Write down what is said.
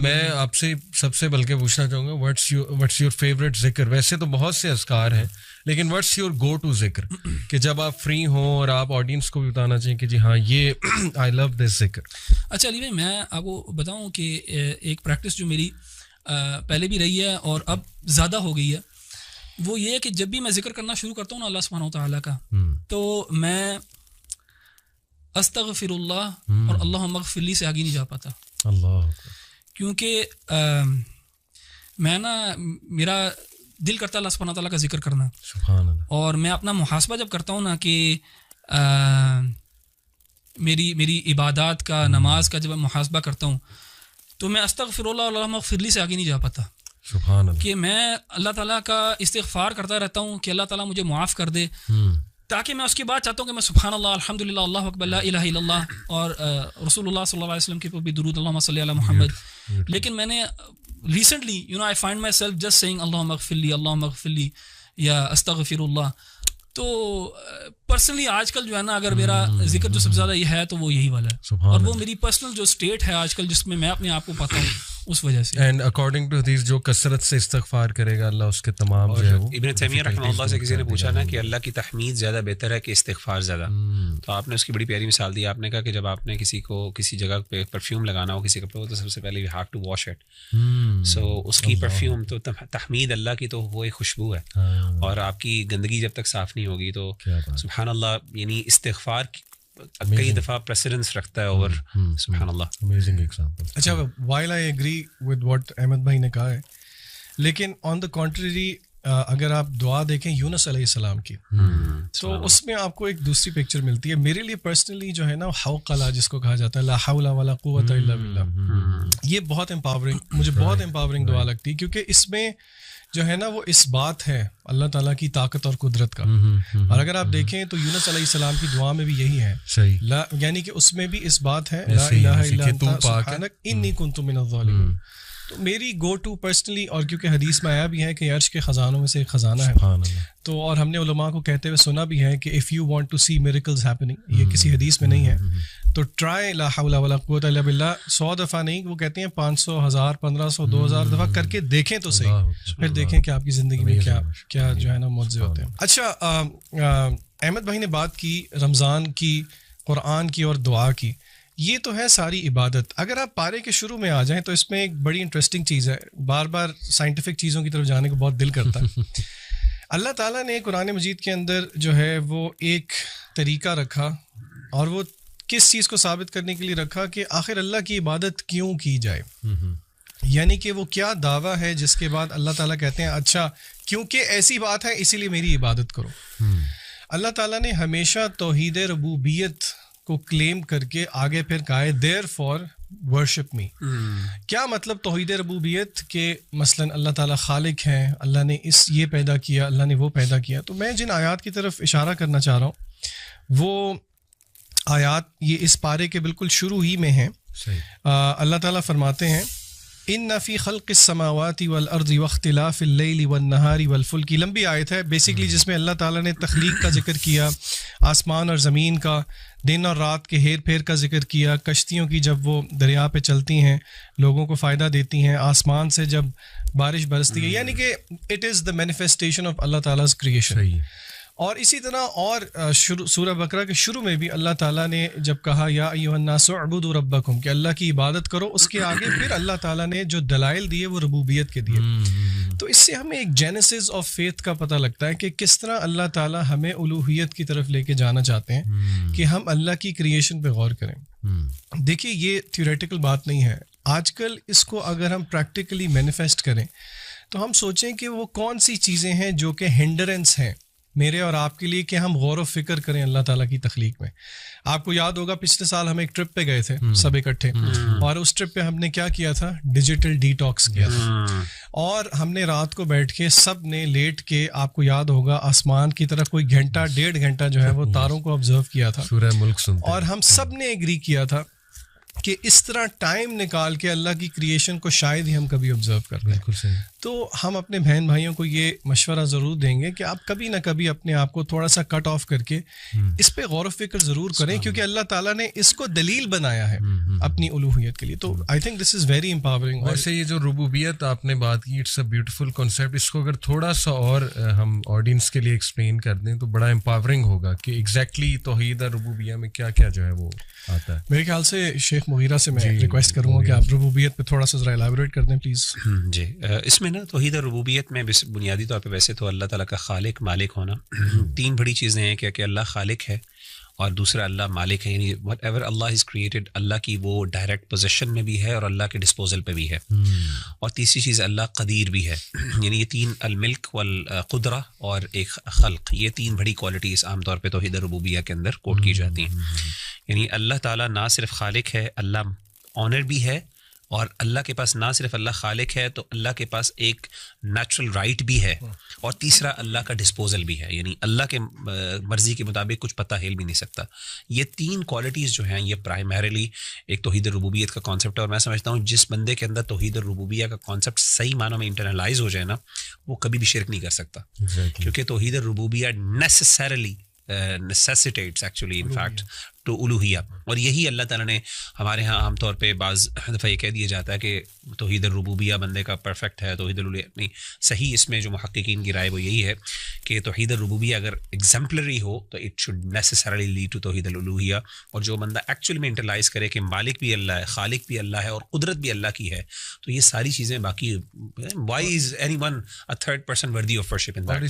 میں آپ سے سب سے بلکہ پوچھنا چاہوں گا واٹس یور فیوریٹ ذکر؟ ویسے تو بہت سے اذکار ہیں لیکن واٹس یور گو ٹو ذکر کہ جب آپ فری ہوں اور آپ آڈینس کو بھی بتانا چاہیں کہ جی ہاں یہ آئی لو دس ذکر. اچھا علی بھائی میں آپ کو بتاؤں کہ ایک پریکٹس جو میری پہلے بھی رہی ہے اور اب زیادہ ہو گئی ہے وہ یہ ہے کہ جب بھی میں ذکر کرنا شروع کرتا ہوں نا اللہ سبحانہ و تعالیٰ کا تو میں استغفر اللہ اور اللہم اغفر لی سے آگے نہیں جا پاتا. اللہ کیونکہ میں نا میرا دل کرتا ہے اللہ سبحانہ تعالیٰ کا ذکر کرنا. سبحان اللہ. اور میں اپنا محاسبہ جب کرتا ہوں نا کہ میری عبادات کا نماز کا جب میں محاسبہ کرتا ہوں تو میں استغفر اللہ اللہم اغفر لی سے آگے نہیں جا پاتا. سبحان اللہ. کہ میں اللہ تعالیٰ کا استغفار کرتا رہتا ہوں کہ اللہ تعالیٰ مجھے معاف کر دے تاکہ میں اس کے بعد چاہتا ہوں کہ میں سبحان اللہ الحمدللہ اللہ اکبر لا الہ الا اللہ اور رسول اللہ صلی اللہ علیہ وسلم کے اوپر بھی درود اللہم صلی علی محمد. لیکن میں نے recently I find myself just saying اللہم اغفر لی یا استغفر اللہ. تو پرسنلی آج کل جو ہے نا اگر میرا ذکر جو سب سے زیادہ یہ ہے تو وہ یہی والا ہے اور وہ میری پرسنل جو اسٹیٹ ہے آج کل جس میں میں اپنے آپ کو پاتا ہوں اس وجہ سے. اینڈ اکارڈنگ ٹو حدیث جو کثرت سے استغفار کرے گا اللہ اس کے تمام جو ہے وہ. ابن تیمیہ رحمہ اللہ سے کسی نے پوچھا نا کہ اللہ کی تحمید زیادہ بہتر ہے کہ استغفار زیادہ, تو آپ نے اس کی بڑی پیاری مثال دی. آپ نے کہا کہ جب آپ نے کسی کو کسی جگہ پہ پرفیوم لگانا ہو کسی کپڑے کو تو سب سے پہلے you have to wash it. So اس کی پرفیوم تو تحمید اللہ کی تو وہ ایک خوشبو ہے اور آپ کی گندگی جب تک صاف نہیں ہوگی تو سبحان اللہ یعنی استغفار کئی دفعہ پریسیڈنس رکھتا ہے اور سبحان اللہ. Amazing example. اچھا while I agree with what Ahmed بھائی نے کہا ہے لیکن آن دا کنٹریری اگر آپ دعا دیکھیں یونس علیہ السلام کی تو اس میں آپ کو ایک دوسری پکچر ملتی ہے. میرے لیے پرسنلی جو ہے نا حوقلہ جس کو کہا جاتا ہے لا حول ولا قوت الا باللہ, یہ بہت امپاورنگ مجھے بہت امپاورنگ دعا لگتی ہے کیونکہ اس میں جو ہے نا وہ اس بات ہے اللہ تعالیٰ کی طاقت اور قدرت کا. اور اگر آپ دیکھیں تو یونس علیہ السلام کی دعا میں بھی یہی ہے یعنی کہ اس میں بھی اس بات ہے لا الہ الا انت سبحانک انی کنت من الظالمین. تو میری گو ٹو پرسنلی اور کیونکہ حدیث میں آیا بھی ہے کہ عرش کے خزانوں میں سے ایک خزانہ ہے تو اور ہم نے علماء کو کہتے ہوئے سنا بھی ہے کہ if you want to see miracles happening, یہ کسی حدیث میں نہیں ہے تو ٹرائی لا حول ولا قوت الا باللہ 100 دفعہ نہیں وہ کہتے ہیں 500 1000 1500 2000 دفعہ کر کے دیکھیں تو صحیح, پھر دیکھیں کہ آپ کی زندگی میں کیا جو ہے نا معجزے ہوتے ہیں. اچھا احمد بھائی نے بات کی رمضان کی, قرآن کی اور دعا کی, یہ تو ہے ساری عبادت. اگر آپ پارے کے شروع میں آ جائیں تو اس میں ایک بڑی انٹرسٹنگ چیز ہے, بار بار سائنٹیفک چیزوں کی طرف جانے کو بہت دل کرتا ہے. اللہ تعالیٰ نے قرآن مجید کے اندر جو ہے وہ ایک طریقہ رکھا اور وہ کس چیز کو ثابت کرنے کے لیے رکھا کہ آخر اللہ کی عبادت کیوں کی جائے, یعنی کہ وہ کیا دعویٰ ہے جس کے بعد اللہ تعالیٰ کہتے ہیں اچھا کیونکہ ایسی بات ہے اسی لیے میری عبادت کرو. اللہ تعالیٰ نے ہمیشہ توحید ربوبیت کو کلیم کر کے آگے پھر کہا ہے دیر فار ورشپ می. کیا مطلب توحید ربوبیت کہ مثلاً اللہ تعالیٰ خالق ہیں, اللہ نے یہ پیدا کیا, اللہ نے وہ پیدا کیا. تو میں جن آیات کی طرف اشارہ کرنا چاہ رہا ہوں وہ آیات یہ اس پارے کے بالکل شروع ہی میں ہیں. اللہ تعالیٰ فرماتے ہیں ان فی خلق السماوات والارض واختلاف اللیل والنہار والفلک. لمبی آیت ہے بیسیکلی جس میں اللہ تعالیٰ نے تخلیق کا ذکر کیا, آسمان اور زمین کا, دن اور رات کے ہیر پھیر کا ذکر کیا, کشتیوں کی جب وہ دریا پہ چلتی ہیں لوگوں کو فائدہ دیتی ہیں, آسمان سے جب بارش برستی ہے, یعنی کہ it is the manifestation of Allah تعالیٰ کریشن. اور اسی طرح اور سورہ بقرہ کے شروع میں بھی اللہ تعالیٰ نے جب کہا یا ایھا الناس اعبدوا ربکم کہ اللہ کی عبادت کرو, اس کے آگے پھر اللہ تعالیٰ نے جو دلائل دیے وہ ربوبیت کے دیے. تو اس سے ہمیں ایک جینیسس آف فیتھ کا پتہ لگتا ہے کہ کس طرح اللہ تعالیٰ ہمیں الوہیت کی طرف لے کے جانا چاہتے ہیں کہ ہم اللہ کی کریشن پہ غور کریں. دیکھیے یہ تھیوریٹیکل بات نہیں ہے, آج کل اس کو اگر ہم پریکٹیکلی مینیفیسٹ کریں تو ہم سوچیں کہ وہ کون سی چیزیں ہیں جو کہ ہنڈرنس ہیں میرے اور آپ کے لیے کہ ہم غور و فکر کریں اللہ تعالیٰ کی تخلیق میں. آپ کو یاد ہوگا پچھلے سال ہم ایک ٹرپ پہ گئے تھے سب اکٹھے, اور اس ٹرپ پہ ہم نے کیا کیا تھا, ڈیجیٹل ڈی ٹاکس کیا تھا, اور ہم نے رات کو بیٹھ کے سب نے لیٹ کے آپ کو یاد ہوگا آسمان کی طرف کوئی گھنٹہ 1.5 گھنٹہ جو ہے وہ تاروں کو آبزرو کیا تھا, سورہ ملک سنتے, اور ہم سب نے ایگری کیا تھا کہ اس طرح ٹائم نکال کے اللہ کی کریشن کو شاید ہی ہم کبھی آبزرو کر لیں. بالکل صحیح. تو ہم اپنے بہن بھائیوں کو یہ مشورہ ضرور دیں گے کہ آپ کبھی نہ کبھی اپنے آپ کو تھوڑا سا کٹ آف کر کے اس پہ غور و فکر ضرور کریں, کیونکہ اللہ تعالیٰ نے اس کو دلیل بنایا ہے اپنی الوہیت کے لیے. تو I think this is very empowering. ویسے یہ جو ربوبیت آپ نے بات کی, اٹس اے بیوٹیفل کانسیپٹ. اس کو اگر تھوڑا سا اور ہم آڈینس کے لیے ایکسپلین کر دیں تو بڑا امپاورنگ ہوگا کہ ایگزیکٹلی توحید ربوبیہ میں کیا کیا جو ہے وہ آتا ہے. میرے خیال سے شیخ مغیرہ سے میں ریکویسٹ کروں گا کہ آپ ربوبیت پہ تھوڑا سا ذرا الیبوریٹ کر دیں پلیز. جی, اس میں نا توحید ربوبیت میں بنیادی طور پہ ویسے تو اللہ تعالیٰ کا خالق مالک ہونا, تین بڑی چیزیں ہیں کہ اللہ خالق ہے اور دوسرا اللہ مالک ہے, یعنی whatever Allah is created اللہ کی وہ ڈائریکٹ پوزیشن میں بھی ہے اور اللہ کے ڈسپوزل پہ بھی ہے. اور تیسری چیز اللہ قدیر بھی ہے. یعنی یہ تین, الملک والقدرہ اور ایک خلق, یہ تین بڑی کوالٹیز عام طور پہ توحید ربوبیہ کے اندر کوٹ کی جاتی ہیں. یعنی اللہ تعالیٰ نہ صرف خالق ہے, اللہ آنر بھی ہے, اور اللہ کے پاس نہ صرف اللہ خالق ہے تو اللہ کے پاس ایک نیچرل رائٹ بھی ہے, اور تیسرا اللہ کا ڈسپوزل بھی ہے, یعنی اللہ کے مرضی کے مطابق کچھ پتہ ہل بھی نہیں سکتا. یہ تین کوالٹیز جو ہیں یہ پرائمریلی ایک توحید ربوبیت کا کانسیپٹ ہے. اور میں سمجھتا ہوں جس بندے کے اندر توحید ربوبیہ کا کانسیپٹ صحیح معنوں میں انٹرنلائز ہو جائے نا, وہ کبھی بھی شرک نہیں کر سکتا, کیونکہ توحید ربوبیہ necessarily necessitates actually in fact to الوہیہ. اور یہی اللہ تعالیٰ نے ہمارے ہاں عام طور پہ بعض دفعہ یہ کہہ دیا جاتا ہے کہ توحید الربوبیہ بندے کا پرفیکٹ ہے, توحید الوہیہ نہیں. صحیح اس میں جو محققین کی رائے وہ یہی ہے کہ توحید الربوبیہ اگر ایگزمپلری ہو تو it should necessarily lead to توحید الالوہیہ. اور جو بندہ ایکچوئل میں انٹرلائز کرے کہ مالک بھی اللہ ہے, خالق بھی اللہ ہے, اور قدرت بھی اللہ کی ہے, تو یہ ساری چیزیں باقی why is anyone a third person worthy of worship in that.